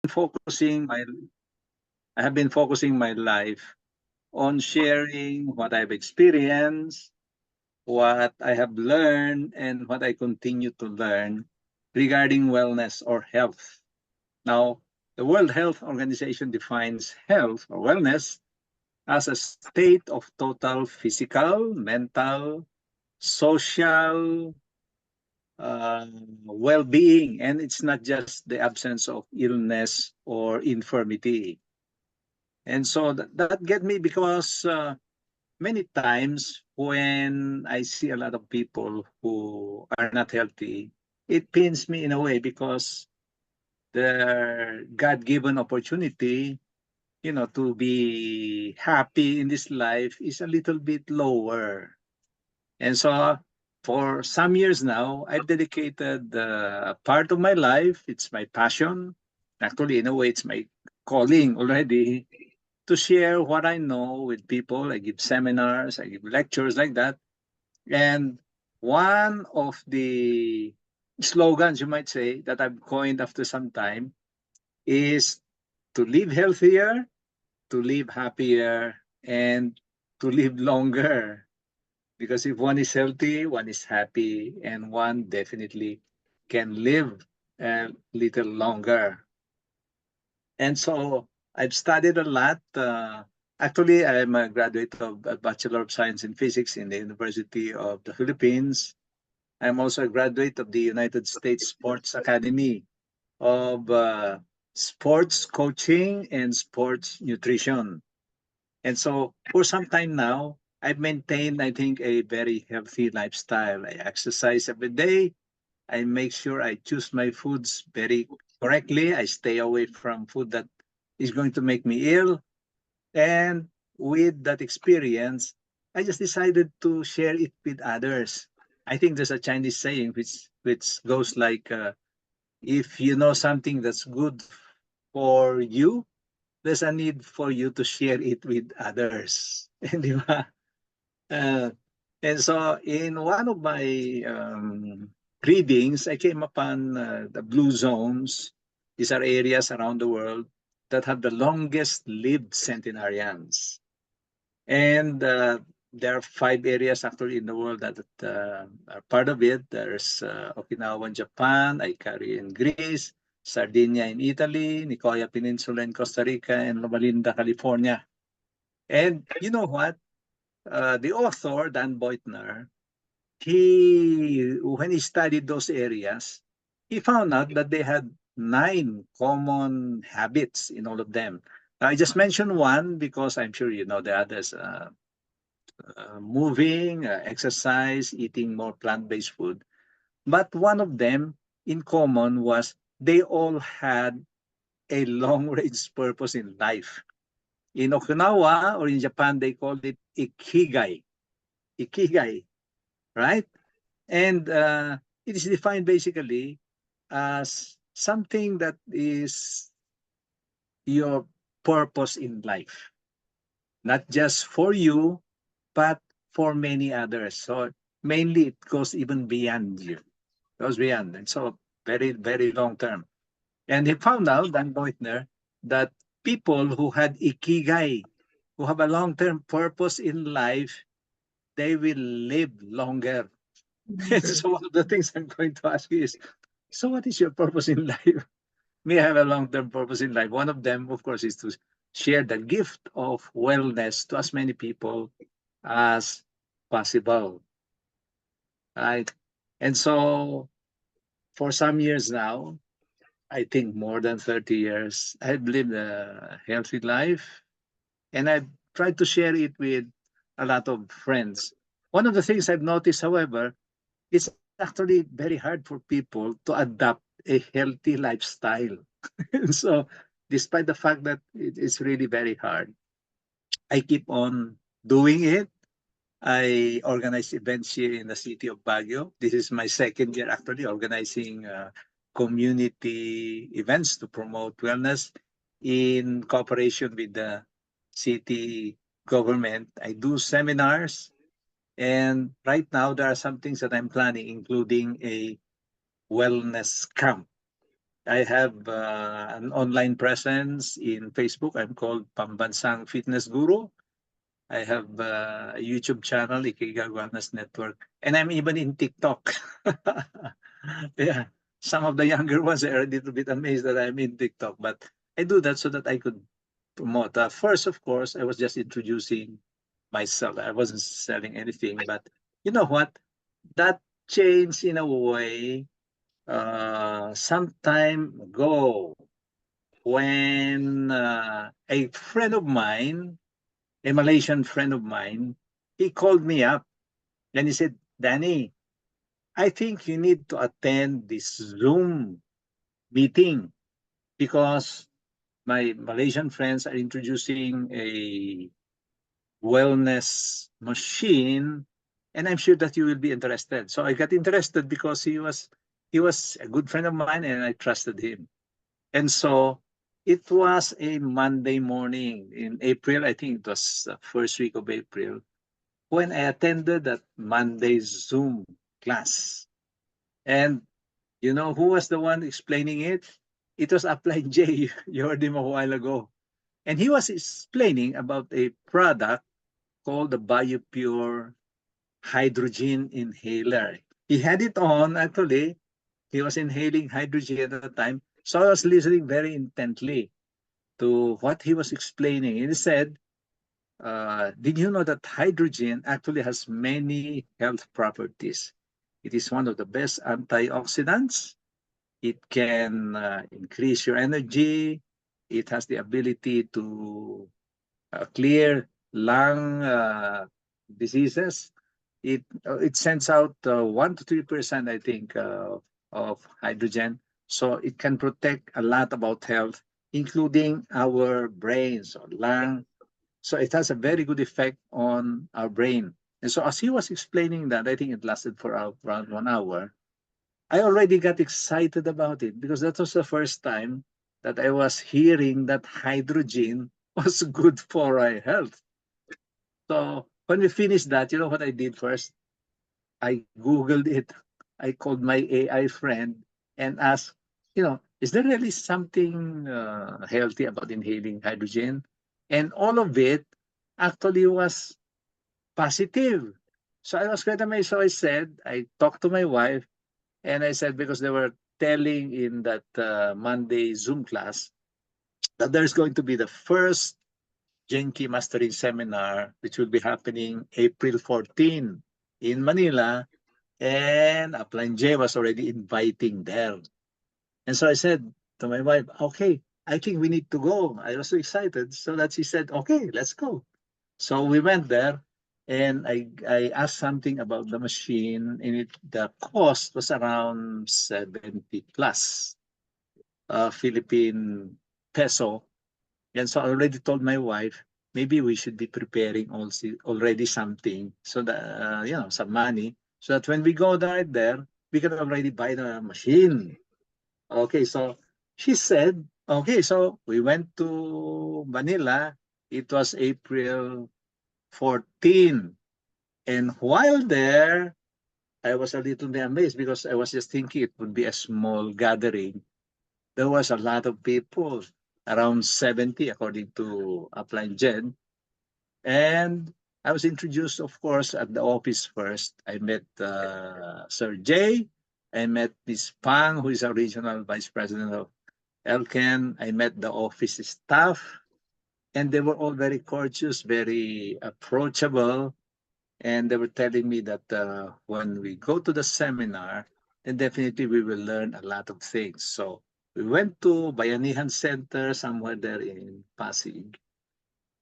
focusing my I have been focusing my life on sharing what I've experienced, what I have learned, and what I continue to learn regarding wellness or health. Now, the World Health Organization defines health or wellness as a state of total physical, mental, social well-being, and it's not just the absence of illness or infirmity. And so that get me because many times when I see a lot of people who are not healthy, it pains me in a way because their God-given opportunity, to be happy in this life is a little bit lower. And so for some years now, I've dedicated a part of my life, it's my passion. Actually, in a way, it's my calling already to share what I know with people. I give seminars, I give lectures like that. And one of the slogans, you might say, that I've coined after some time is to live healthier, to live happier, and to live longer. Because if one is healthy, one is happy, and one definitely can live a little longer. And so I've studied a lot. Actually, I'm a graduate of a Bachelor of Science in Physics in the University of the Philippines. I'm also a graduate of the United States Sports Academy of sports coaching and sports nutrition. And so for some time now, I've maintained, I think, a very healthy lifestyle. I exercise every day. I make sure I choose my foods very correctly. I stay away from food that is going to make me ill. And with that experience, I just decided to share it with others. I think there's a Chinese saying which goes like, if you know something that's good for you, there's a need for you to share it with others. Di ba? Uh, and so in one of my readings, I came upon the blue zones. These are areas around the world that have the longest lived centenarians. And there are 5 areas actually in the world that are part of it. There's Okinawa in Japan, Ikari in Greece, Sardinia in Italy, Nicoya Peninsula in Costa Rica, and Loma Linda, California. And you know what? The author, Dan Beutner, when he studied those areas, he found out that they had 9 common habits in all of them. I just mentioned one because I'm sure you know the others. Moving, exercise, eating more plant-based food. But one of them in common was they all had a long-range purpose in life. In Okinawa or in Japan, they called it ikigai. Ikigai, right? And it is defined basically as something that is your purpose in life, not just for you, but for many others. So mainly it goes even beyond you, goes beyond. And so very, very long term. And he found out, Dan Beutner, that people who had ikigai, who have a long-term purpose in life, they will live longer. So one of the things I'm going to ask you is, so what is your purpose in life? May I have a long-term purpose in life. One of them, of course, is to share the gift of wellness to as many people as possible. Right? And so for some years now, I think more than 30 years, I've lived a healthy life and I've tried to share it with a lot of friends. One of the things I've noticed, however, it's actually very hard for people to adopt a healthy lifestyle. And so, despite the fact that it is really very hard, I keep on doing it. I organize events here in the city of Baguio. This is my second year actually organizing community events to promote wellness in cooperation with the city government. I do seminars, and right now there are some things that I'm planning, including a wellness camp. I have an online presence in Facebook. I'm called Pambansang Fitness Guru. I have a YouTube channel, Ikigai Wellness Network, and I'm even in TikTok. Yeah, some of the younger ones are a little bit amazed that I'm in TikTok, but I do that so that I could promote. First, of course, I was just introducing myself. I wasn't selling anything, but you know what? That changed in a way some time ago when a friend of mine, a Malaysian friend of mine, he called me up and he said, Danny, I think you need to attend this Zoom meeting because my Malaysian friends are introducing a wellness machine and I'm sure that you will be interested. So I got interested because he was a good friend of mine and I trusted him. And so it was a Monday morning in April. I think it was the first week of April when I attended that Monday Zoom class. And you know who was the one explaining it? It was Upline J. You heard him a while ago. And he was explaining about a product called the BioPure hydrogen inhaler. He had it on, actually. He was inhaling hydrogen at the time. So I was listening very intently to what he was explaining. He said, did you know that hydrogen actually has many health properties? It is one of the best antioxidants. It can increase your energy. It has the ability to clear lung diseases. It sends out 1 to 3%, I think, of hydrogen. So it can protect a lot about health, including our brains or lung. So it has a very good effect on our brain. And so as he was explaining that, I think it lasted for around 1 hour. I already got excited about it because that was the first time that I was hearing that hydrogen was good for our health. So when we finished that, you know what I did first? I Googled it. I called my AI friend and asked, is there really something healthy about inhaling hydrogen? And all of it actually was positive. So I was quite amazed. So I talked to my wife and I said, because they were telling in that Monday Zoom class that there's going to be the first GenQi Mastering Seminar, which will be happening April 14 in Manila. And Upline J was already inviting there. And so I said to my wife, okay, I think we need to go. I was so excited. So that she said, okay, let's go. So we went there and I asked something about the machine and the cost was around 70 plus Philippine peso. And so I already told my wife, maybe we should be preparing also already something so that, some money so that when we go there, we can already buy the machine. Okay, so she said, okay, so we went to Manila. It was April 14. And while there, I was a little bit amazed because I was just thinking it would be a small gathering. There was a lot of people, around 70 according to Upline J. And I was introduced, of course, at the office first. I met Sir Jay. I met Ms. Pang, who is a regional vice president of Elken. I met the office staff, and they were all very courteous, very approachable. And they were telling me that when we go to the seminar, then definitely we will learn a lot of things. So we went to Bayanihan Center, somewhere there in Pasig.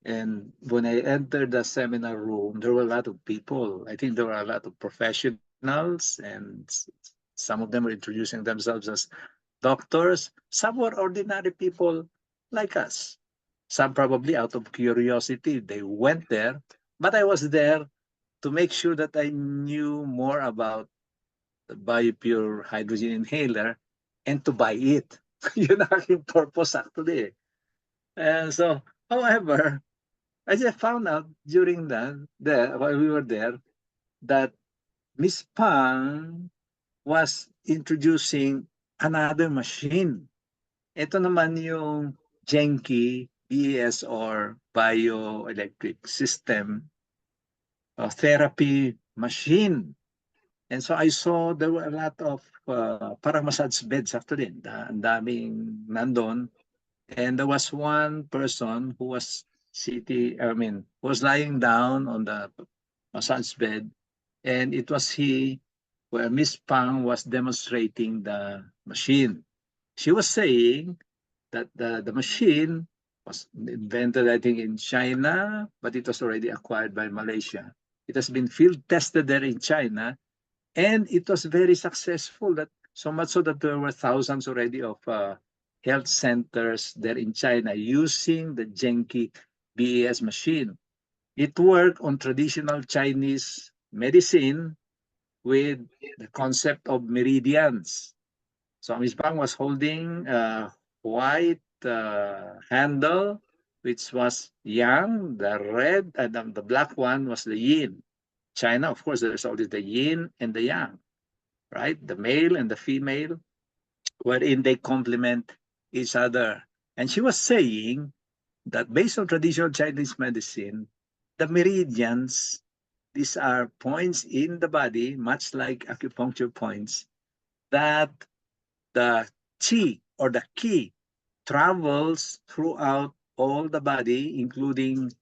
And when I entered the seminar room, there were a lot of people. I think there were a lot of professionals, and some of them were introducing themselves as doctors. Some were ordinary people like us. Some probably out of curiosity, they went there. But I was there to make sure that I knew more about the BioPure hydrogen inhaler and to buy it. Yun ang aking purpose actually. And so, however, I just found out during while we were there, that Miss Pang was introducing another machine. Ito naman yung GenQi BES or bioelectric system therapy machine. And so I saw there were a lot of parang massage beds actually. Ang daming nandun. And there was one person who was was lying down on the massage bed. And it was he where Miss Pang was demonstrating the machine. She was saying that the machine was invented, I think, in China, but it was already acquired by Malaysia. It has been field tested there in China, and it was very successful. That so much so that there were thousands already of health centers there in China using the GenQi BAS machine. It worked on traditional Chinese medicine with the concept of meridians. So Miss Pang was holding a white handle, which was yang. The red and the black one was the yin. China, of course, there's always the yin and the yang, right? The male and the female, wherein they complement each other. And she was saying that based on traditional Chinese medicine, the meridians, these are points in the body, much like acupuncture points, that the chi or the ki travels throughout all the body, including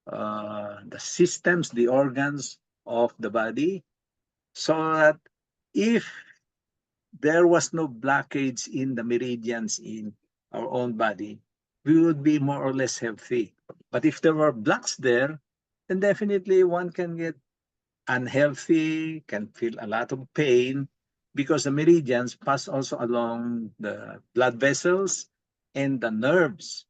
the systems, the organs of the body, so that if there was no blockage in the meridians in our own body, we would be more or less healthy. But if there were blocks there, then definitely one can get unhealthy, can feel a lot of pain because the meridians pass also along the blood vessels and the nerves.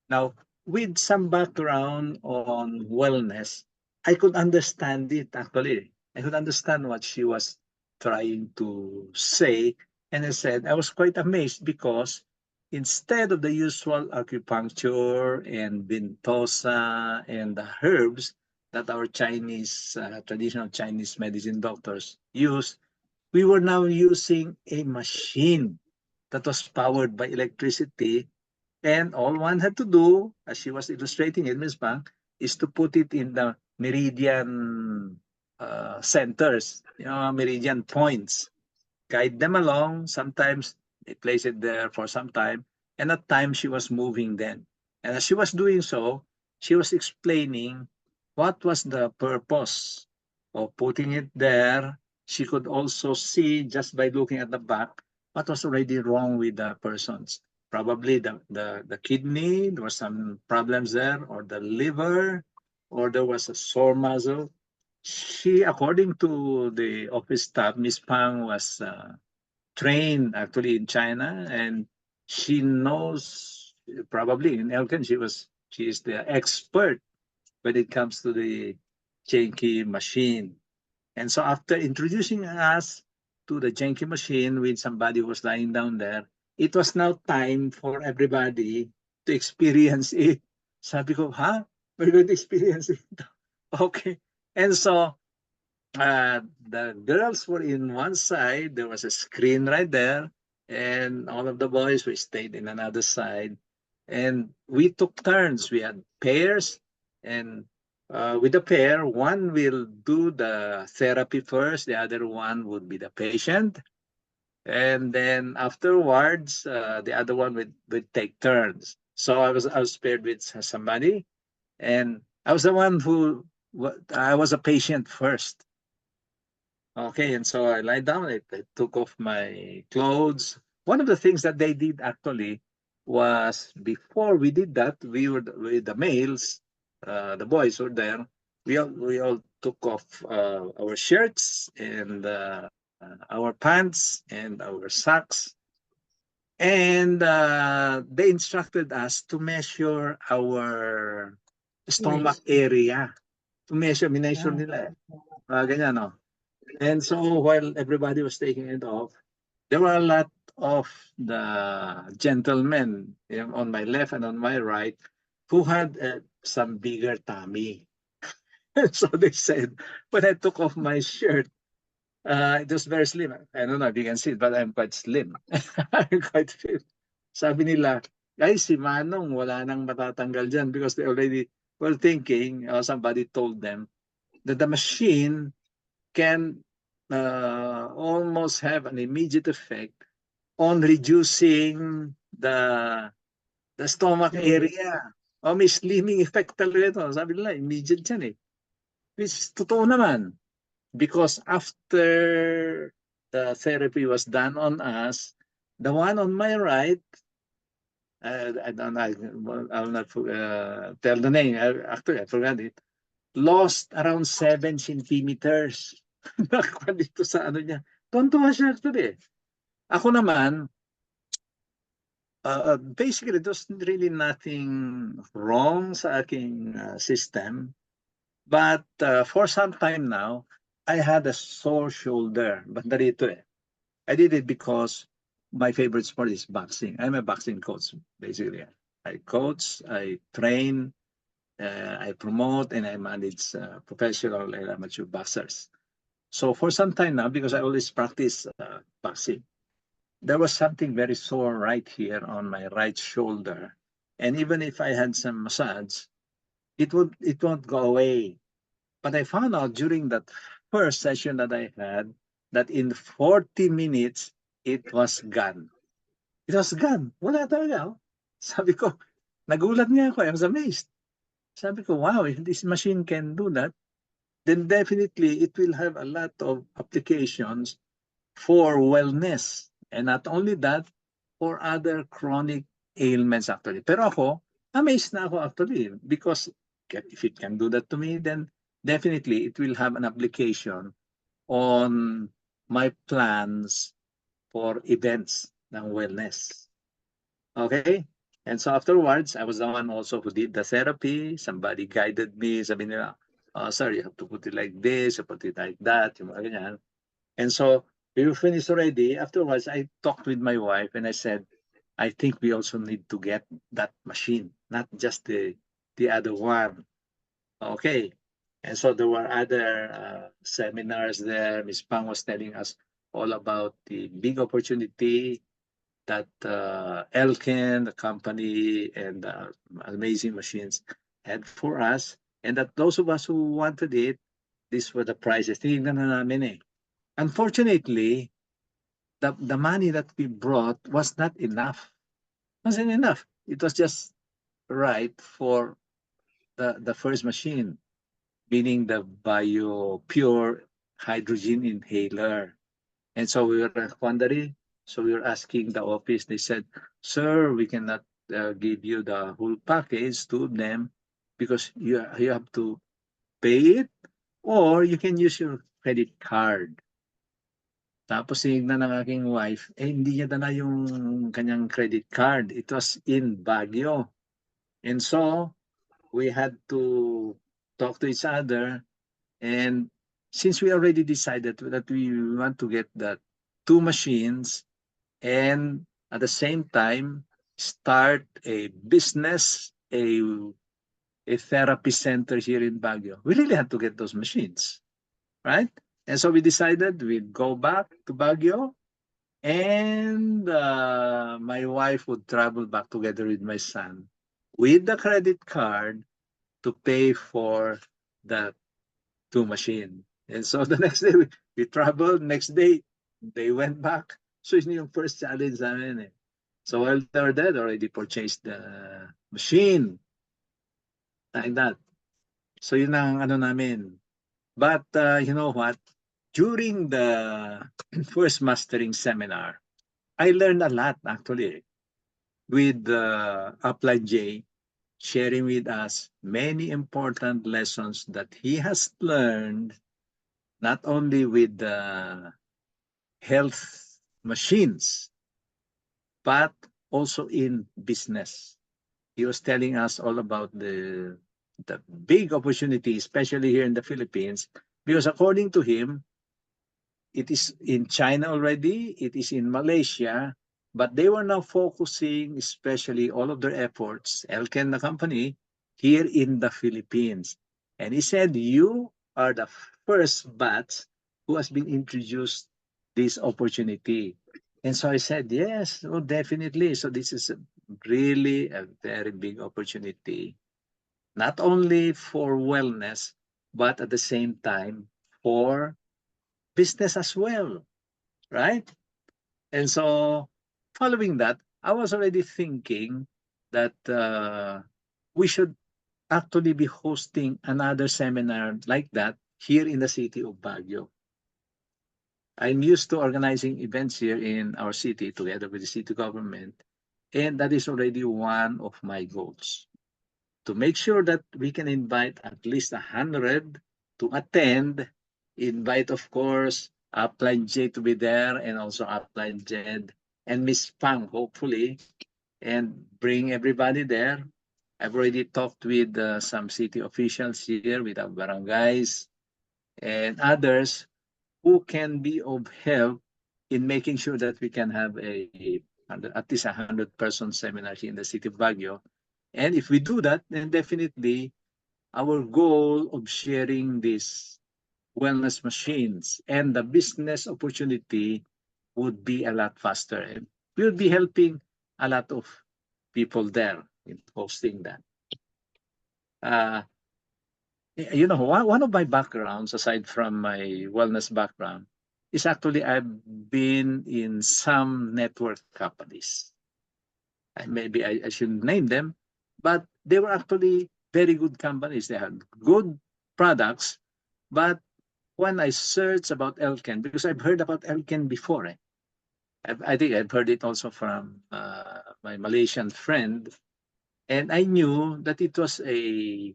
Now, with some background on wellness, I could understand it actually. I could understand what she was trying to say. And I said, I was quite amazed because instead of the usual acupuncture and ventosa and the herbs that our Chinese, traditional Chinese medicine doctors use, we were now using a machine that was powered by electricity, and all one had to do, as she was illustrating it, Ms. Bang, is to put it in the meridian centers, meridian points, guide them along. Sometimes they place it there for some time, and at times she was moving then. And as she was doing so, she was explaining what was the purpose of putting it there. She could also see, just by looking at the back, what was already wrong with the persons. Probably the kidney, there were some problems there, or the liver, or there was a sore muscle. She, according to the office staff, Miss Pang was trained actually in China, and she knows, probably in Elken, she is the expert when it comes to the GenQi machine. And so after introducing us to the GenQi machine with somebody who was lying down there, it was now time for everybody to experience it. Sabi ko, ha? We're going to experience it. Okay. And so the girls were in one side, there was a screen right there, and all of the boys we stayed in another side. And we took turns. We had pairs, and with the pair, one will do the therapy first, the other one would be the patient. And then afterwards, the other one would take turns. So I was paired with somebody, and I was the one who I was a patient first. Okay, and so I lied down. I took off my clothes. One of the things that they did actually was, before we did that, we were with the males, the boys were there. We all took off our shirts and our pants and our socks, and they instructed us to measure our stomach area. To measure nila. Ganyan, no? And so while everybody was taking it off, there were a lot of the gentlemen, on my left and on my right, who had some bigger tummy. So they said, when I took off my shirt, it was very slim. I don't know if you can see it, but I'm quite slim. I'm quite fit. Sabi nila, ay si Manong wala nang matatanggal dyan because they already were thinking, somebody told them that the machine can almost have an immediate effect on reducing the stomach area. O may slimming effect talaga ito. Sabi nila, immediate yan eh. Which is totoo naman. Because after the therapy was done on us, the one on my right, I don't know, I'll not tell the name. Actually, I forgot it. Lost around 7 centimeters. Nakuha dito sa ano niya. Tontuwa siya actually. Ako naman, basically, there's really nothing wrong sa aking system. But for some time now, I had a sore shoulder. But narito eh. I did it because my favorite sport is boxing. I'm a boxing coach, basically. I coach, I train, I promote, and I manage professional and amateur boxers. So for some time now, because I always practice boxing, there was something very sore right here on my right shoulder. And even if I had some massage, it won't go away. But I found out during that first session that I had that in 40 minutes, it was gone. It was gone. Wala talaga. Oh. Sabi ko, nagulat nga ako. I was amazed. Sabi ko, wow, if this machine can do that, then definitely it will have a lot of applications for wellness. And not only that, for other chronic ailments actually. Pero ako, amazed na ako actually because if it can do that to me, then definitely it will have an application on my plans for events ng wellness. Okay? And so afterwards, I was the one also who did the therapy. Somebody guided me. Sabi nila, oh, sir, you have to put it like this, you put it like that, yung mga ganyan. And so we were finished already. Afterwards, I talked with my wife and I said, I think we also need to get that machine, not just the other one. Okay. And so there were other seminars there. Ms. Pang was telling us all about the big opportunity that Elken, the company, and amazing machines had for us. And that those of us who wanted it, these were the prices. Tinignan na namin eh. Unfortunately, the money that we brought was not enough. Wasn't enough. It was just right for the first machine, meaning the bio pure hydrogen inhaler. And so we were wondering, so we were asking the office, they said, sir, we cannot give you the whole package, two of them, because you have to pay it or you can use your credit card. Tapos tinignan ng aking wife, hindi niya dala yung kanyang credit card. It was in Baguio. And so, we had to talk to each other. And since we already decided that we want to get the two machines and at the same time start a business, a therapy center here in Baguio, we really had to get those machines, right? And so we decided we'd go back to Baguio and my wife would travel back together with my son with the credit card to pay for the two machine. And so the next day we traveled, next day they went back. So yun yung first challenge namin eh. So while they were there, they already purchased the machine. Like that. So yun ang ano namin. But you know what? During the first mastering seminar, I learned a lot actually with Upline J sharing with us many important lessons that he has learned not only with the health machines, but also in business. He was telling us all about the big opportunity, especially here in the Philippines, because according to him, it is in China already, it is in Malaysia, but they were now focusing especially all of their efforts, Elken, the company, here in the Philippines. And he said, you are the first batch who has been introduced this opportunity. And so I said, yes, oh, definitely. So this is really a very big opportunity, not only for wellness, but at the same time for business as well, right? And so following that, I was already thinking that we should actually be hosting another seminar like that here in the city of Baguio. I'm used to organizing events here in our city together with the city government, and that is already one of my goals to make sure that we can invite at least 100 to attend. Invite, of course, Upline J to be there and also Upline Jed and Miss Pang, hopefully, and bring everybody there. I've already talked with some city officials here, with our barangays and others who can be of help in making sure that we can have at least 100-person seminar here in the city of Baguio. And if we do that, then definitely our goal of sharing these wellness machines and the business opportunity would be a lot faster. And we'll be helping a lot of people there in hosting that. Uh, one of my backgrounds, aside from my wellness background, is actually I've been in some network companies. Maybe I shouldn't name them, but they were actually very good companies. They had good products. But when I searched about Elken, because I've heard about Elken before, I think I've heard it also from my Malaysian friend, and I knew that it was a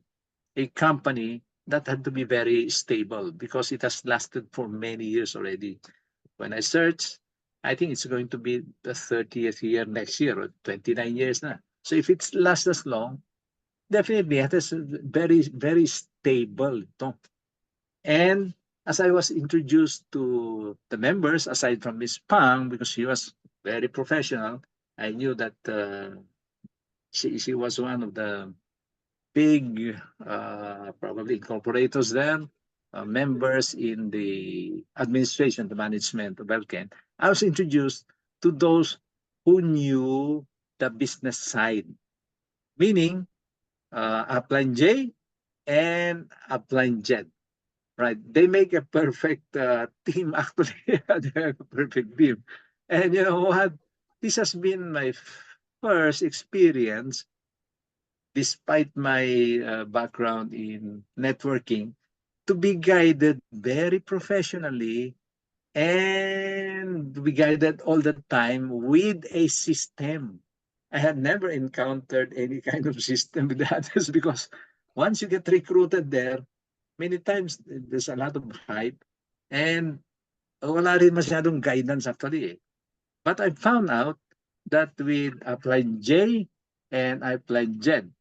company that had to be very stable because it has lasted for many years already. When I searched, I think it's going to be the 30th year next year or 29 years now. So if it lasts as long, definitely it is very, very stable. No? And as I was introduced to the members, aside from Miss Pang, because she was very professional, I knew that she was one of the big, probably incorporators there, members in the administration, the management of Elken. I was introduced to those who knew the business side, meaning Upline J and Upline Jed. Right, they make a perfect team. Actually, they're a perfect team. And you know what? This has been my first experience despite my background in networking, to be guided very professionally and be guided all the time with a system. I had never encountered any kind of system with others because once you get recruited there, many times there's a lot of hype and wala rin masyadong guidance actually. But I found out that with Upline J and Upline Jed,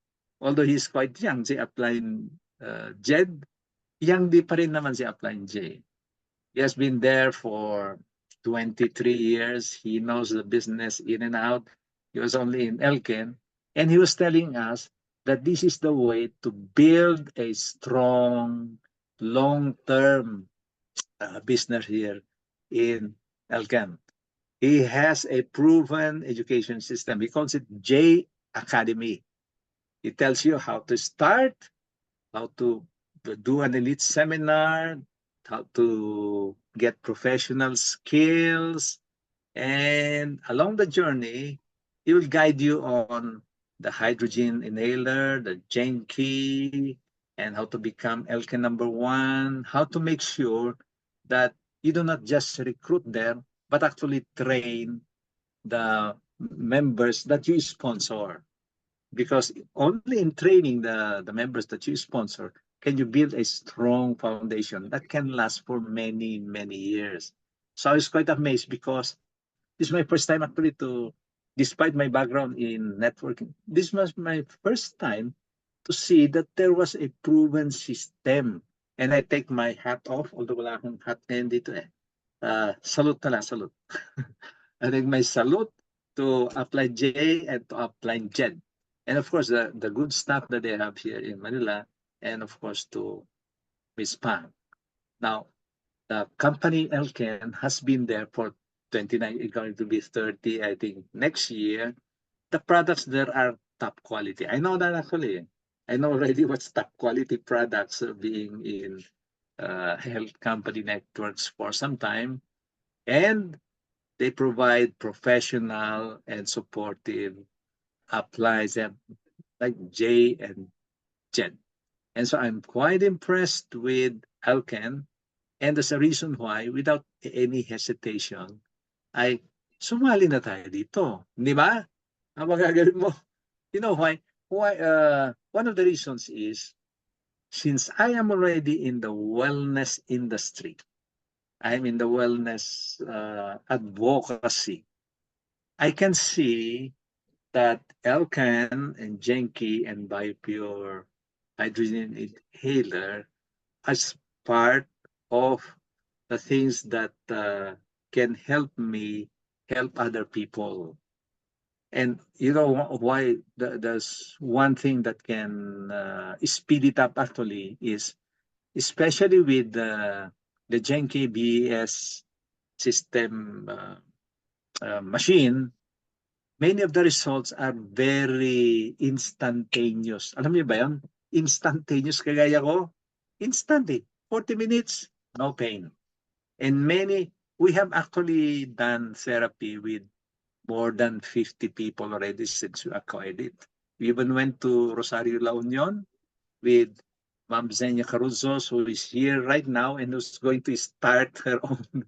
although he's quite young, si Upline Jed, young di pa rin naman si Upline J. He has been there for 23 years. He knows the business in and out. He was only in Elken. And he was telling us that this is the way to build a strong, long-term business here in Elken. He has a proven education system. He calls it J Academy. It tells you how to start, how to do an elite seminar, how to get professional skills, and along the journey, he will guide you on the hydrogen inhaler, the GenQi, and how to become Elken number one, how to make sure that you do not just recruit there, but actually train the members that you sponsor. Because only in training the members that you sponsor can you build a strong foundation that can last for many, many years. So I was quite amazed because this is my first time actually despite my background in networking, this was my first time to see that there was a proven system. And I take my hat off, although wala akong hat ngayon dito eh. Salute na lang, salute. I think my salute to Upline J and to Upline Jed. And of course, the good staff that they have here in Manila, and of course to Miss Pang. Now, the company Elken has been there for 29 is going to be 30, I think, next year. The products there are top quality. I know that actually. I know already what's top quality products being in health company networks for some time. And they provide professional and supportive applies like J and Jed. And so I'm quite impressed with Elken. And there's a reason why, without any hesitation, ay sumali na tayo dito. Di ba? Ang magagaling mo. You know why? One of the reasons is, since I am already in the wellness industry, I'm in the wellness advocacy, I can see that Elken and GenQi and BioPure hydrogen inhaler as part of the things that can help me help other people. And you know why there's one thing that can speed it up actually is, especially with the GenQi BS system machine, many of the results are very instantaneous. Alam niyo ba yun? Instantaneous, kagaya ko. Instant eh. 40 minutes, no pain. And we have actually done therapy with more than 50 people already since we acquired it. We even went to Rosario La Union with Ma'am Zenia Caruso, who is here right now and who's going to start her own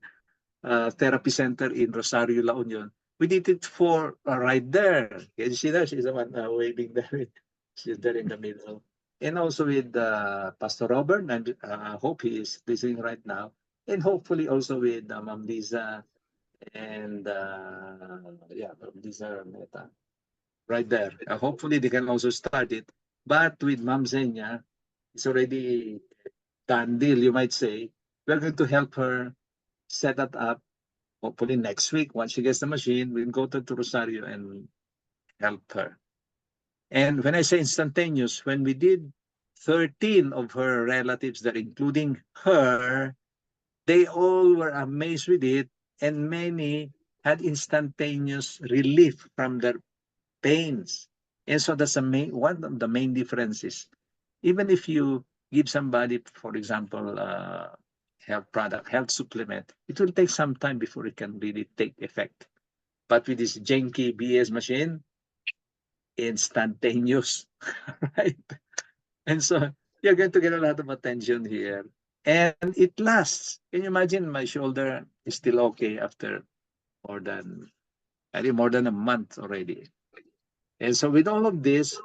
therapy center in Rosario La Union. We did it for right there. Can you see that? She's the one waving there. She's there in the middle. And also with Pastor Robert, and I hope he is listening right now. And hopefully also with Ma'am Lisa and Ma'am Lisa Meta right there. Hopefully they can also start it. But with Ma'am Zenia, it's already done deal, you might say. We're going to help her set that up. Hopefully next week, once she gets the machine, we'll go to Rosario and help her. And when I say instantaneous, when we did 13 of her relatives there, including her, they all were amazed with it, and many had instantaneous relief from their pains. And so that's one of the main differences. Even if you give somebody, for example, health product, health supplement, it will take some time before it can really take effect. But with this GenQi BS machine, instantaneous, right? And so you're going to get a lot of attention here. And it lasts. Can you imagine my shoulder is still okay after more than, I think more than a month already. And so with all of this,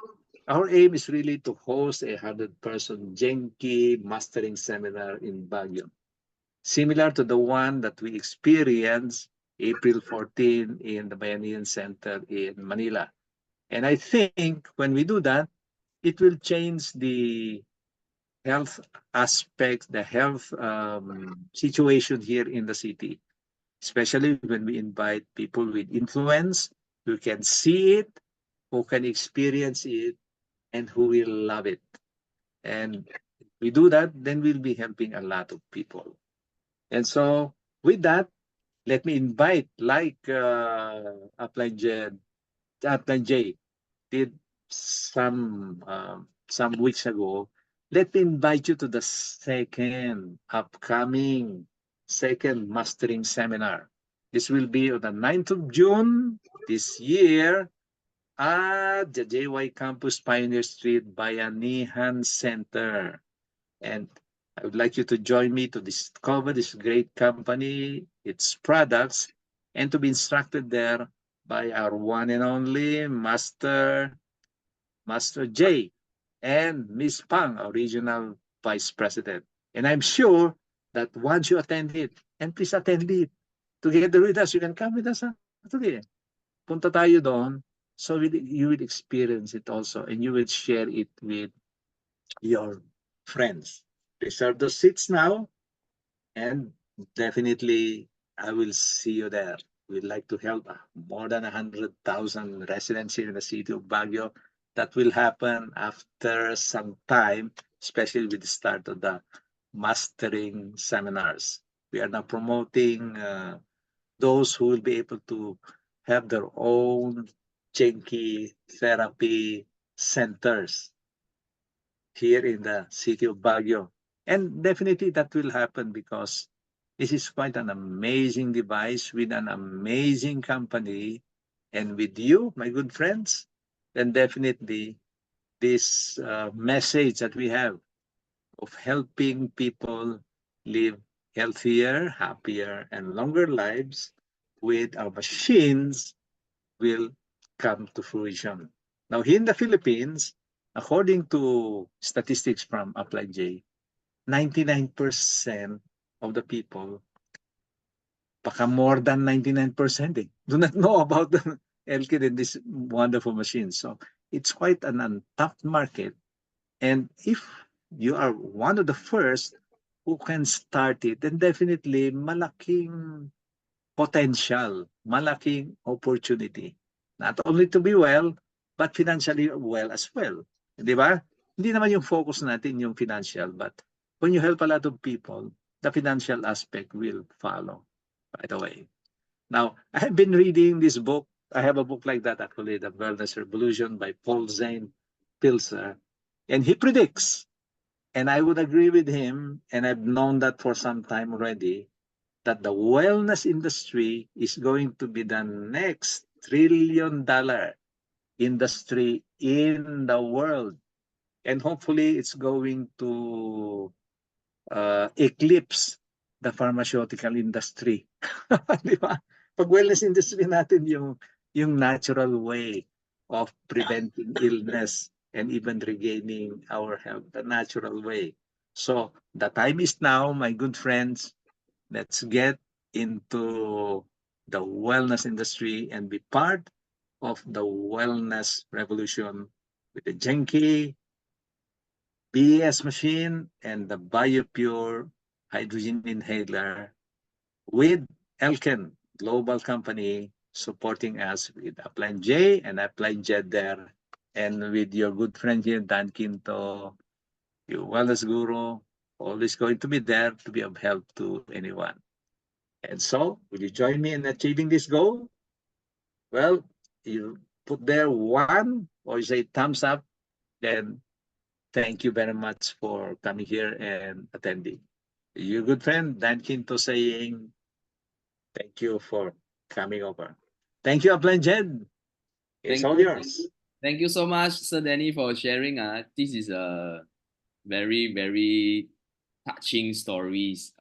our aim is really to host a 100-person GenQi Mastering Seminar in Baguio, similar to the one that we experienced April 14 in the Bayanihan Center in Manila. And I think when we do that, it will change the health aspects, the health situation here in the city, especially when we invite people with influence who can see it, who can experience it, and who will love it. And if we do that, then we'll be helping a lot of people. And so with that, let me invite, like Upline J did some weeks ago, let me invite you to the upcoming second mastering seminar. This will be on the 9th of June this year at the JY Campus Pioneer Street Bayanihan Center. And I would like you to join me to discover this great company, its products, and to be instructed there by our one and only Master J and Miss Pang, our regional vice president. And I'm sure that once you attend it, and please attend it together with us, you can come with us actually. Punta tayo doon, so you will experience it also, and you will share it with your friends. Reserve those seats now, and definitely I will see you there. We'd like to help more than 100,000 residents here in the city of Baguio. That will happen after some time, especially with the start of the mastering seminars. We are now promoting those who will be able to have their own GenQi therapy centers here in the city of Baguio. And definitely that will happen because this is quite an amazing device with an amazing company. And with you, my good friends, then definitely this message that we have of helping people live healthier, happier, and longer lives with our machines will come to fruition. Now, here in the Philippines, according to statistics from Upline J, 99% of the people, baka more than 99%, do not know about the Elken and this wonderful machine. So it's quite an untapped market. And if you are one of the first who can start it, then definitely malaking potential, malaking opportunity. Not only to be well, but financially well as well. Di ba? Hindi naman yung focus natin yung financial, but when you help a lot of people, the financial aspect will follow right away. Now, I have been reading this book. I have a book like that actually, The Wellness Revolution by Paul Zane Pilzer. And he predicts, and I would agree with him, and I've known that for some time already, that the wellness industry is going to be the next $1 trillion industry in the world. And hopefully it's going to eclipse the pharmaceutical industry. Di ba? Pag wellness industry natin yung natural way of preventing illness and even regaining our health, the natural way. So the time is now, my good friends. Let's get into the wellness industry and be part of the wellness revolution with the GenQi BS machine and the BioPure hydrogen inhaler with Elken, global company, supporting us with Upline J and Upline Jed there, and with your good friend here, Dan Quinto, your wellness guru, always going to be there to be of help to anyone. And so, will you join me in achieving this goal? Well, you put there one or you say thumbs up, then thank you very much for coming here and attending. Your good friend, Dan Quinto, saying thank you for coming over. Thank you, Upline Jed. It's Thank all you. yours. Thank you so much, Sir Danny, for sharing. This is a very, very touching stories.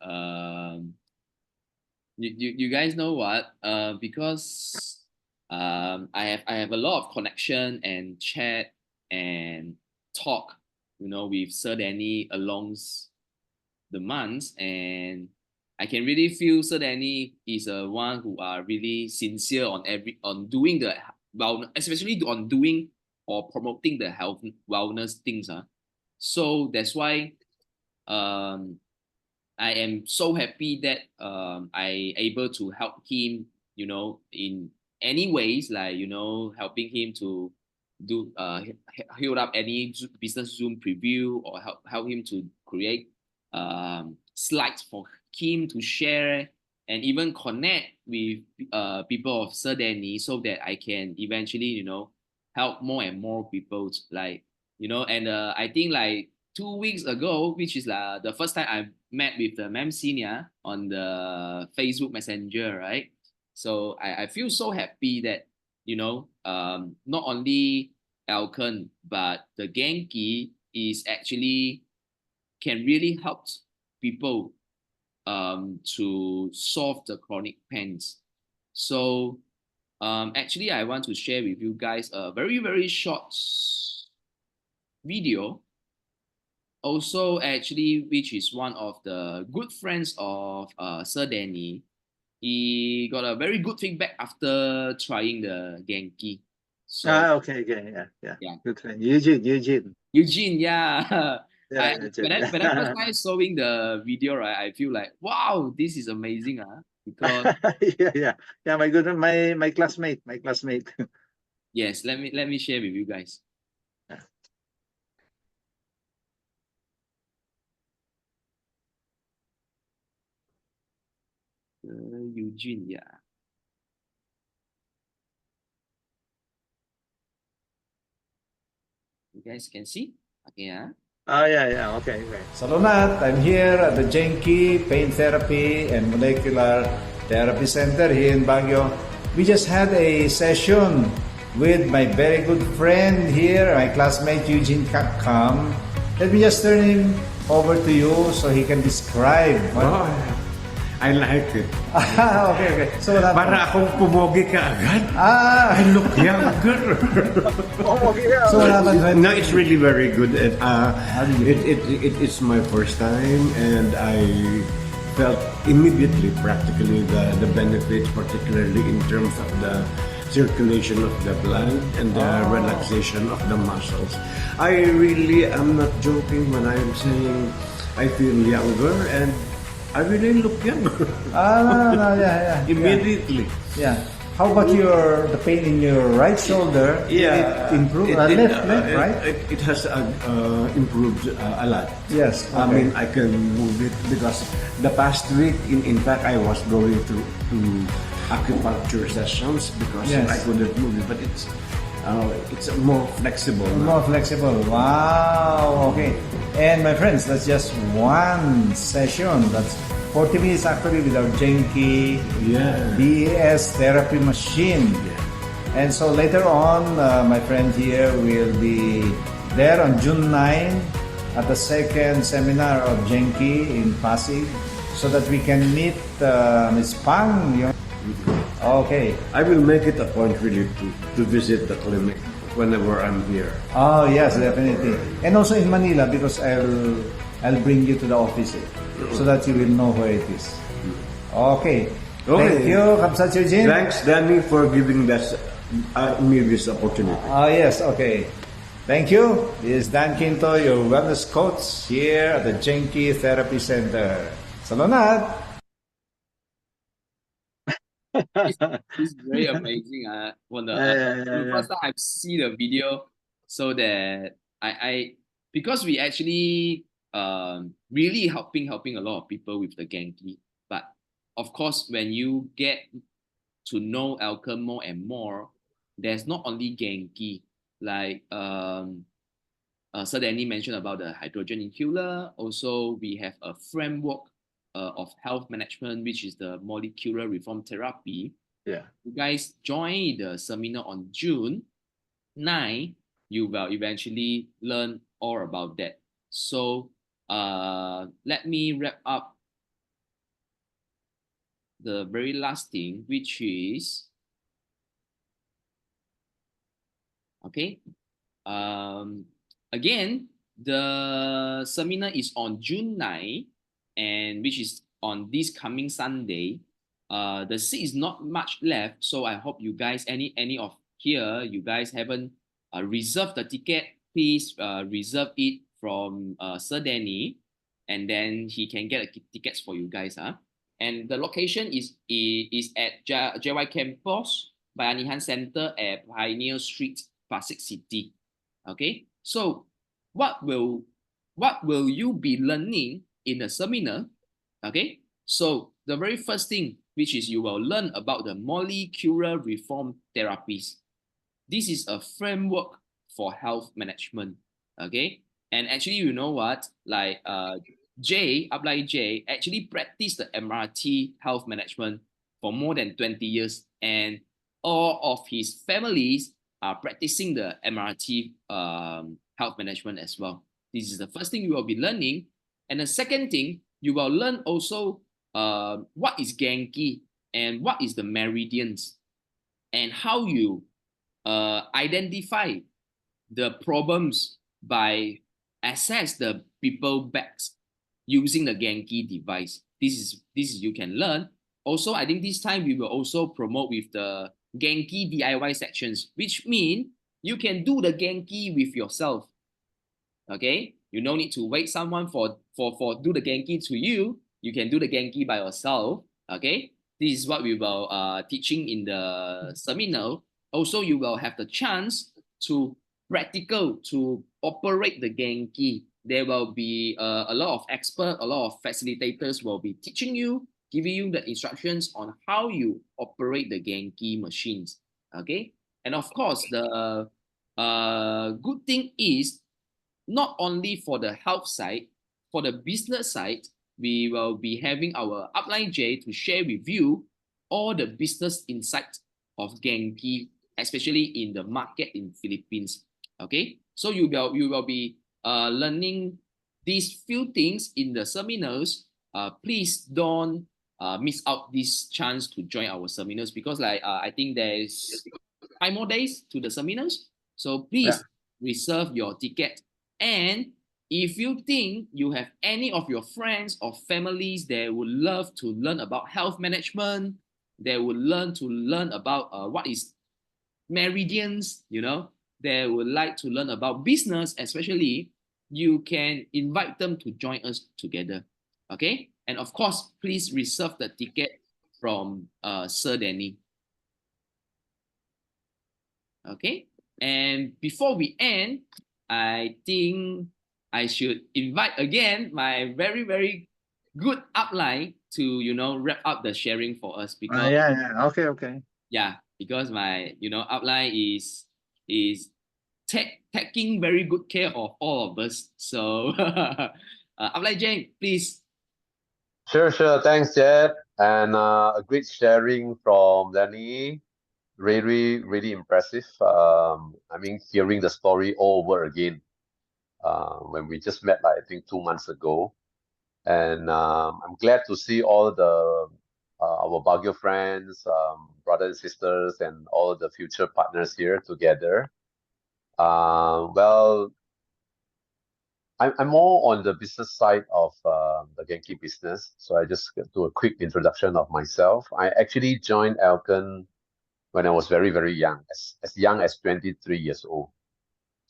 You guys know what? Because I have a lot of connection and chat and talk, with Sir Danny along the months, and I can really feel Sir Danny is a one who are really sincere on doing the well, especially on doing or promoting the health wellness things. So that's why um I am so happy that I able to help him, in any ways, like helping him to do build up any business Zoom preview, or help him to create slides for him to share, and even connect with people of Sir Danny, so that I can eventually help more and more people, like and I think like 2 weeks ago, which is the first time I met with the Ma'am Senior on the Facebook Messenger, right? So I feel so happy that, not only Elken, but the GenQi is actually can really help people to solve the chronic pains. So actually, I want to share with you guys a very, very short video, also actually, which is one of the good friends of Sir Danny. He got a very good feedback after trying the GenQi. So Okay, yeah, yeah. yeah, Good friend. Eugene. Eugene, yeah. Yeah, When Eugene. I first time showing the video, right, I feel like, wow, this is amazing, because Yeah, yeah. Yeah, my good my classmate, my classmate. yes, let me share with you guys. Eugene, yeah. You guys can see. Okay, yeah. Yeah. Okay. Salonat, I'm here at the GenQi Pain Therapy and Molecular Therapy Center here in Baguio. We just had a session with my very good friend here, my classmate Eugene Kakam. Let me just turn him over to you so he can describe. Oh, I like it. Okay. So what happened? Para akong pumogi ka agad. I look younger. So what happened? No, it's really very good. How did you It's my first time, and I felt immediately, practically, the benefits, particularly in terms of the circulation of the blood and the relaxation of the muscles. I really am not joking when I'm saying I feel younger, and I really look younger. No, yeah. Immediately. Yeah. How about the pain in your right shoulder? Yeah, It improved? Left, right? It has improved a lot. Yes. I okay. mean, I can move it because the past week, in fact, I was going to acupuncture sessions because Yes. I couldn't move it, but it's more flexible now. More flexible. Wow. Okay. And my friends, that's just one session. That's 40 minutes actually with our GenQi Yeah. BES therapy machine. And so later on, my friend here will be there on June 9 at the second seminar of GenQi in Pasig so that we can meet Ms. Pang. Okay. I will make it a point really to visit the clinic whenever I'm here. Oh yes, definitely. And also in Manila because I'll bring you to the office so that you will know where it is. Okay. Thank you, Kamsat Eugene. Thanks, Dani, for giving me this opportunity. Yes, okay. Thank you. This is Dan Quinto, your wellness coach here at the GenQi Therapy Center. Salonat! It's very amazing. The first time I see the video, so that I because we actually really helping a lot of people with the GenQi. But of course, when you get to know Elken more and more, there's not only GenQi, like Sir Dani mentioned about the hydrogen inhaler. Also, we have a framework of health management, which is the molecular reform therapy. Yeah. You guys join the seminar on June 9, you will eventually learn all about that. So let me wrap up the very last thing, which is okay. Again, the seminar is on June 9, and which is on this coming Sunday. The seat is not much left, so I hope you guys, any of here, you guys haven't reserved the ticket, please reserve it from Sir Dani, and then he can get tickets for you guys. And the location is at JY Campus, Bayanihan Center at Pioneer Street, Pasig City. Okay, so what will you be learning in the seminar? Okay, so the very first thing, which is you will learn about the molecular reform therapies. This is a framework for health management. Okay, and actually, you know what? Like Upline J actually practiced the MRT health management for more than 20 years, and all of his families are practicing the MRT health management as well. This is the first thing you will be learning. And the second thing, you will learn also what is GenQi and what is the meridians and how you identify the problems by assess the people backs using the GenQi device. This is you can learn. Also, I think this time we will also promote with the GenQi DIY sections, which mean you can do the GenQi with yourself. Okay, you no need to wait someone for do the GenQi to you. You can do the GenQi by yourself. Okay, this is what we will teaching in the seminar. Also, you will have the chance to practical to operate the GenQi. There will be a lot of experts, a lot of facilitators will be teaching you, giving you the instructions on how you operate the GenQi machines. Okay, and of course the good thing is not only for the health side, for the business side, we will be having our Upline J to share with you all the business insights of GenQi, especially in the market in Philippines. Okay, so you will be learning these few things in the seminars. Please don't miss out this chance to join our seminars, because I think there's 5 more days to the seminars. So please reserve your ticket. And if you think you have any of your friends or families that would love to learn about health management, they would learn about what is meridians, they would like to learn about business, especially, you can invite them to join us together. Okay? And of course, please reserve the ticket from Sir Dani. Okay? And before we end, I think I should invite again my very, very good upline to, wrap up the sharing for us, because Okay. yeah, because my, upline is taking very good care of all of us. So upline Jane, please. Sure. Thanks, Jed. And a great sharing from Dani. Really, really impressive. I mean, hearing the story all over again when we just met, I think 2 months ago. And I'm glad to see all the our Baguio friends, brothers and sisters, and all the future partners here together. Well, I'm more on the business side of the GenQi business. So I just do a quick introduction of myself. I actually joined Elken when I was very, very young, as young as 23 years old.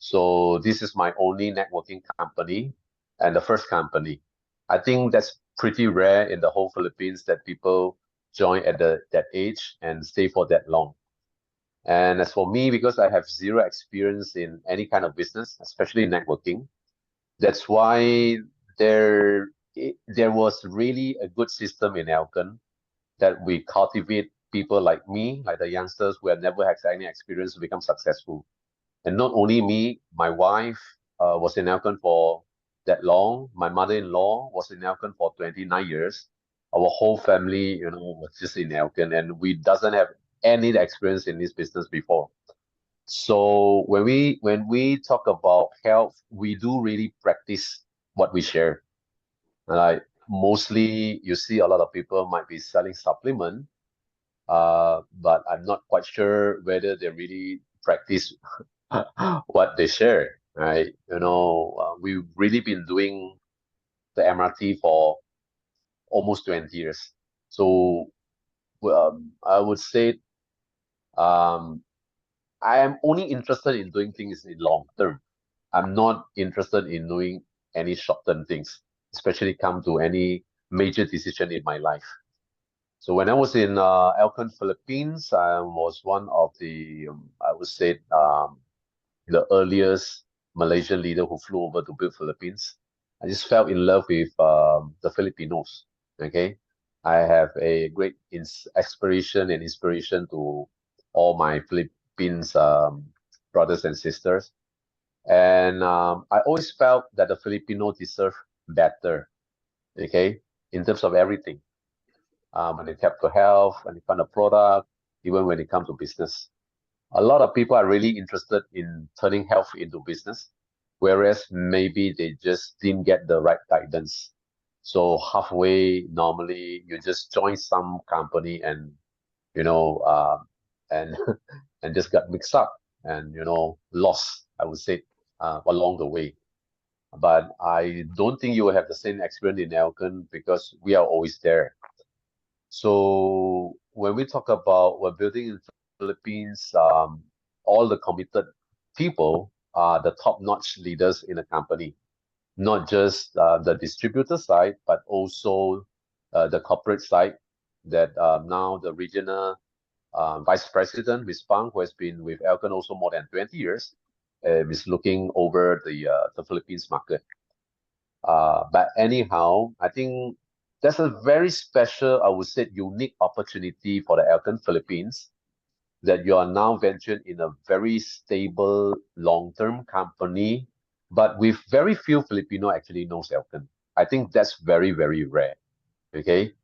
So this is my only networking company and the first company. I think that's pretty rare in the whole Philippines that people join at that age and stay for that long. And as for me, because I have zero experience in any kind of business, especially networking, that's why there was really a good system in Elken that we cultivate people like me, like the youngsters who have never had any experience, to become successful. And not only me, my wife was in Elken for that long. My mother-in-law was in Elken for 29 years. Our whole family, was just in Elken, and we doesn't have any experience in this business before. So when we talk about health, we do really practice what we share. Like mostly, you see a lot of people might be selling supplement, but I'm not quite sure whether they really practice what they share, right? We've really been doing the MRT for almost 20 years. So I would say I am only interested in doing things in long term. I'm not interested in doing any short term things, especially come to any major decision in my life. So when I was in Elken, Philippines, I was one of the, I would say, the earliest Malaysian leader who flew over to build Philippines. I just fell in love with the Filipinos. Okay, I have a great aspiration and inspiration to all my Philippines brothers and sisters, and I always felt that the Filipino deserve better. Okay, in terms of everything, when it comes to health, when it comes to product, even when it comes to business. A lot of people are really interested in turning health into business, whereas maybe they just didn't get the right guidance. So halfway, normally you just join some company and and and just got mixed up and lost, I would say, along the way. But I don't think you will have the same experience in Elken because we are always there. So when we talk about we're building in Philippines, all the committed people are the top-notch leaders in the company, not just the distributor side, but also the corporate side. That now the regional vice president, Ms. Pang, who has been with Elken also more than 20 years, is looking over the Philippines market. But anyhow, I think that's a very special, I would say, unique opportunity for the Elken Philippines that you are now ventured in a very stable long-term company, but with very few Filipino actually knows Elken. I think that's very, very rare. Okay.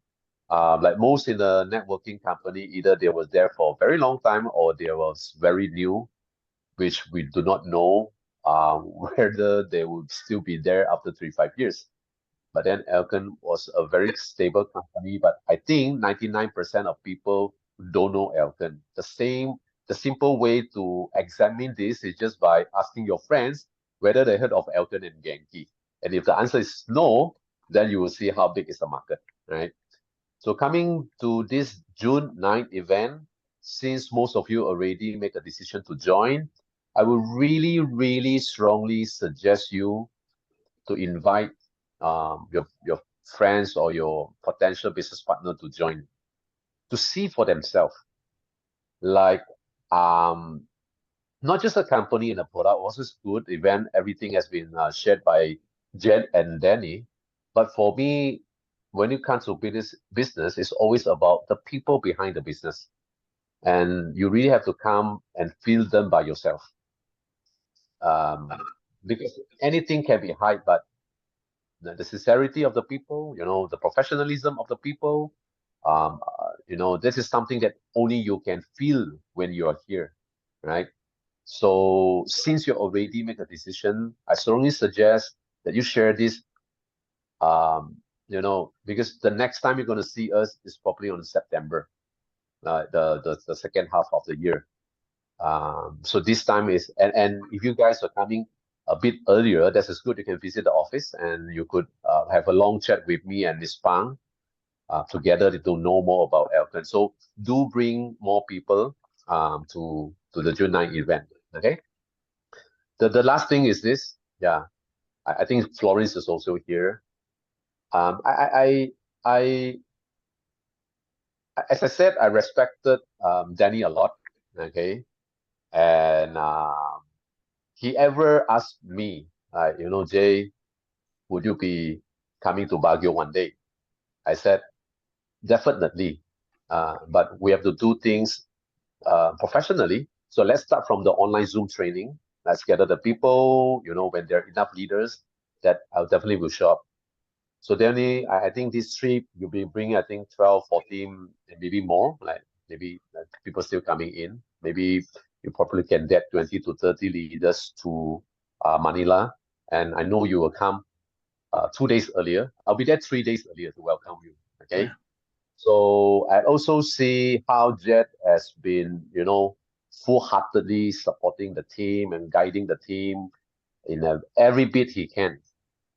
Like most in the networking company, either they was there for a very long time or they was very new, which we do not know whether they would still be there after 3-5 years. But then Elken was a very stable company. But I think 99% of people don't know Elken. The simple way to examine this is just by asking your friends whether they heard of Elken and GenQi. And if the answer is no, then you will see how big is the market, right? So coming to this June 9th event, since most of you already make a decision to join, I will really, really strongly suggest you to invite your friends or your potential business partner to join, to see for themselves. Like not just a company and a product, also is good event. Everything has been shared by Jed and Dani. But for me, when it comes to business, it's always about the people behind the business. And you really have to come and feel them by yourself. Because anything can be hyped, but the sincerity of the people, the professionalism of the people, this is something that only you can feel when you are here, right? So since you already make a decision, I strongly suggest that you share this, because the next time you're going to see us is probably on September, the second half of the year. So this time is, and if you guys are coming a bit earlier, that's as good. You can visit the office and you could have a long chat with me and Miss Pang together to know more about Elken. So do bring more people to the June 9 event. Okay. The last thing is this. Yeah, I think Florence is also here. As I said, I respected Dani a lot. Okay, and he ever asked me, Jay, would you be coming to Baguio one day? I said, definitely. But we have to do things professionally. So let's start from the online Zoom training. Let's gather the people, when there are enough leaders that I'll definitely will show up. So Danny, I think this trip, you'll be bringing, I think, 12, 14, and maybe more, like maybe people still coming in. Maybe you probably can get 20 to 30 leaders to Manila. And I know you will come 2 days earlier. I'll be there 3 days earlier to welcome you, okay? Yeah. So I also see how Jed has been, full-heartedly supporting the team and guiding the team in every bit he can.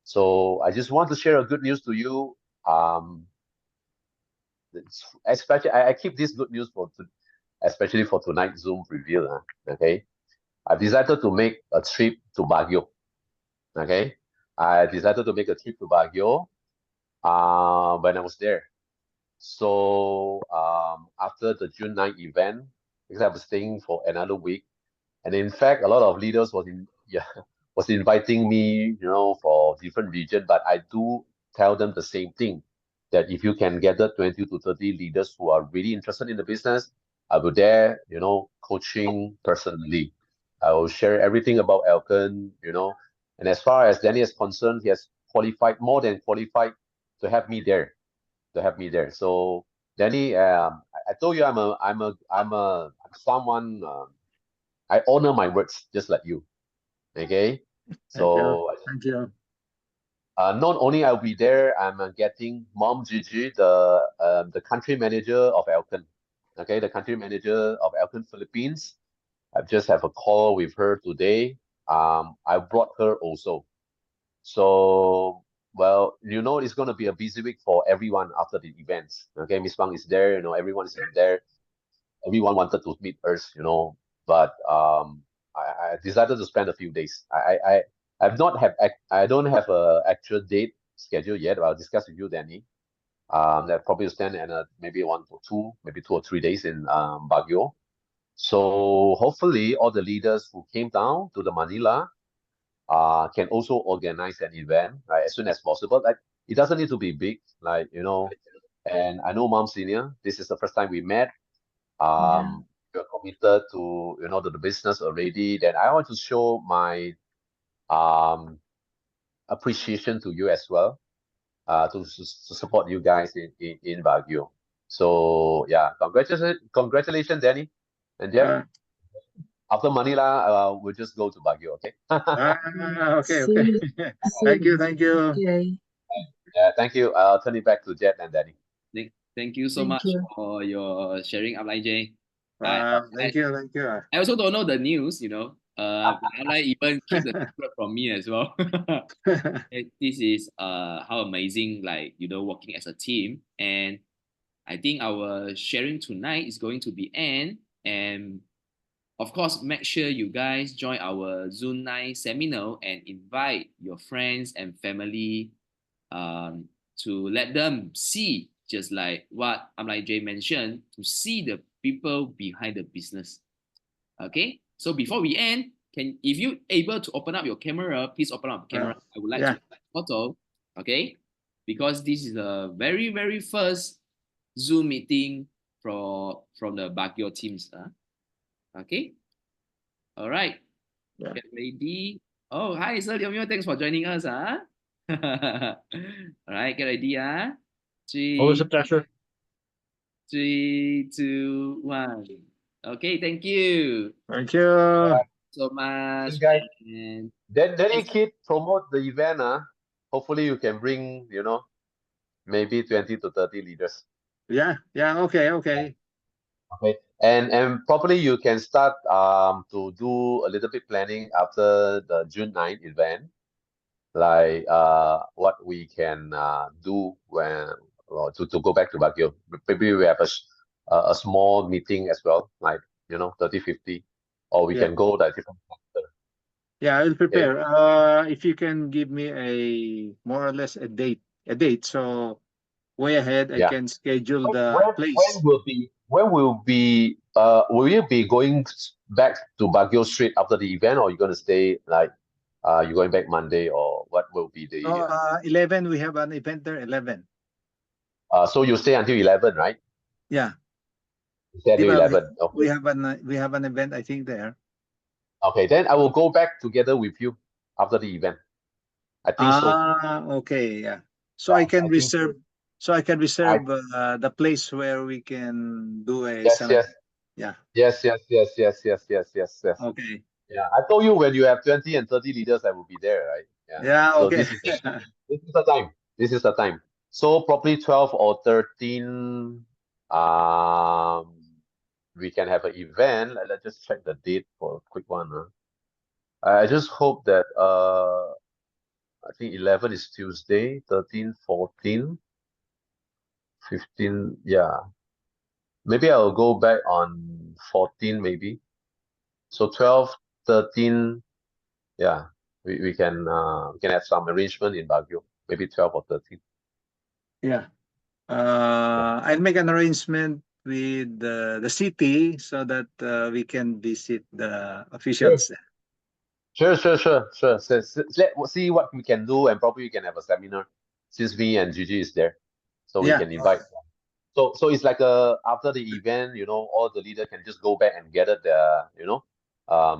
So I just want to share a good news to you. Especially, I keep this good news especially for tonight's Zoom reveal. Okay, I've decided to make a trip to Baguio. Okay, I decided to make a trip to Baguio when I was there. So after the June 9 event, because I was staying for another week, and in fact, a lot of leaders was inviting me, for different region. But I do tell them the same thing, that if you can gather 20 to 30 leaders who are really interested in the business, I will there, coaching personally. I will share everything about Elken, and as far as Danny is concerned, he has more than qualified to have me there, So Danny, I told you I'm someone. I honor my words just like you. Okay. Thank you. So Thank you. not only I'll be there, I'm getting Mom Gigi, the country manager of Elken. Okay, the country manager of Elken Philippines. I just have a call with her today. I brought her also. So well, it's going to be a busy week for everyone after the events. Okay, Miss Pang is there. Everyone is there. Everyone wanted to meet us. But I decided to spend a few days. I don't have a actual date schedule yet. I'll discuss with you, Danny. That probably will stand and maybe 2 or 3 days in Baguio. So hopefully all the leaders who came down to the Manila can also organize an event, right, as soon as possible. Like, it doesn't need to be big, and I know Mom Senior. This is the first time we met. Yeah. you're committed to, you know, to the business already, then I want to show my appreciation to you as well, to support you guys in Baguio. So yeah, congratulations, Danny and Jed. Uh, After Manila, we'll just go to Baguio, okay? okay, okay. See, Thank you, see. thank you. Okay. Yeah, thank you. I'll turn it back to Jed and Danny. Thank you so Thank much you. for your sharing, Upline J. I, Thank you, thank you. I also don't know the news, you know. Upline even keep the secret from me as well. This is how amazing, like, you know, working as a team. And I think our sharing tonight is going to be end. And of course, make sure you guys join our Zoom night seminar and invite your friends and family, to let them see, just like what Upline J mentioned, to see the people behind the business. Okay, so before we end, if you able to open up your camera, please open up the camera. I would like yeah. to take a photo, okay? Because this is the very first Zoom meeting from the Baguio teams. Okay, all right. Yeah. Get ready. Oh, hi, Sir Liu. Thanks for joining us. All right, get ready. Always a Three, pleasure. 3, 2, 1. Okay, thank you Thank you. so much. Guys, And then you keep promote the event. Hopefully you can bring, you know, maybe 20 to 30 leaders. Yeah, yeah, okay, okay. Okay. And probably you can start to do a little bit planning after the June 9th event, like what we can do when to go back to Baguio. Maybe we have a small meeting as well, like, you know, 30, 50, or we Yeah. can go like different center. Yeah, I'll Okay. prepare. If you can give me a more or less a date, so way ahead I Yeah. can schedule When the when place. will you be going back to Baguio straight after the event, or you're gonna stay like you're going back Monday, or what will be the 11, we have an event there, 11. so you stay until 11, right? Yeah. You stay until Diba, 11. we Okay. have an event, I think, there. Okay, then I will go back together with you after the event. I think so. Okay, yeah. So I can I think so. I the place where we can do a yes, seminar. yes, Yeah. yes, yes, yes, yes, yes, yes, yes, yes. Okay. Yeah, I told you when you have 20 and 30 leaders, I will be there, right? Yeah. Yeah, So okay. this is the time. This is the time. So probably 12 or 13, we can have an event. Let's just check the date for a quick one. I just hope that I think 11 is Tuesday, 13, 14, 15. Yeah. Maybe I'll go back on 14 maybe. So 12, 13, yeah. We can have some arrangement in Baguio, maybe 12 or 13. Yeah. I'll make an arrangement with the city so that we can visit the officials. Sure. So, let's see what we can do, and probably we can have a seminar since me and Gigi is there, so we Yeah. can invite. So it's like after the event, you know, all the leaders can just go back and gather the, you know,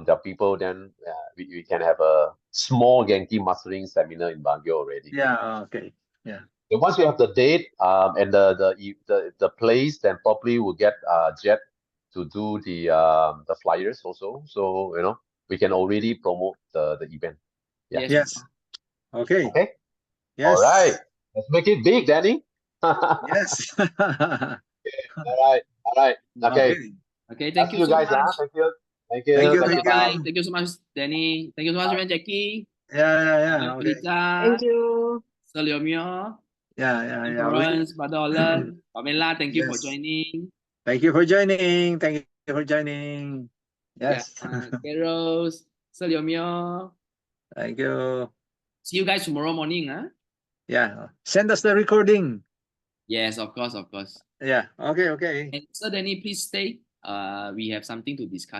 the people. Then we can have a small GenQi Mastering Seminar in Baguio already. Yeah. Okay. Yeah. And once we have the date and the place, then probably we'll get Jed to do the flyers also. So you know we can already promote the event. Yeah. Yes. Okay. Okay. All Yes. right. Let's make it big, Danny. All Yes. right. All right. Okay. Okay. okay, I'll thank see you you so guys. much. Thank you. Thank Thank you. you. Thank Thank you. Bye. you. Thank you so much, Danny. Thank you so much, Jackie. Yeah. Okay. Thank you. Sir Liu, Yeah. Florence, Badolan, Pamela, thank you for Yes. joining. Thank you for joining. Thank you for joining. Yeah, Yes. Keros, Sir Liu. Thank you. See you guys tomorrow morning. Yeah. Send us the recording. Yes, of course. Yeah. Okay. And Sir Danny, please stay. We have something to discuss.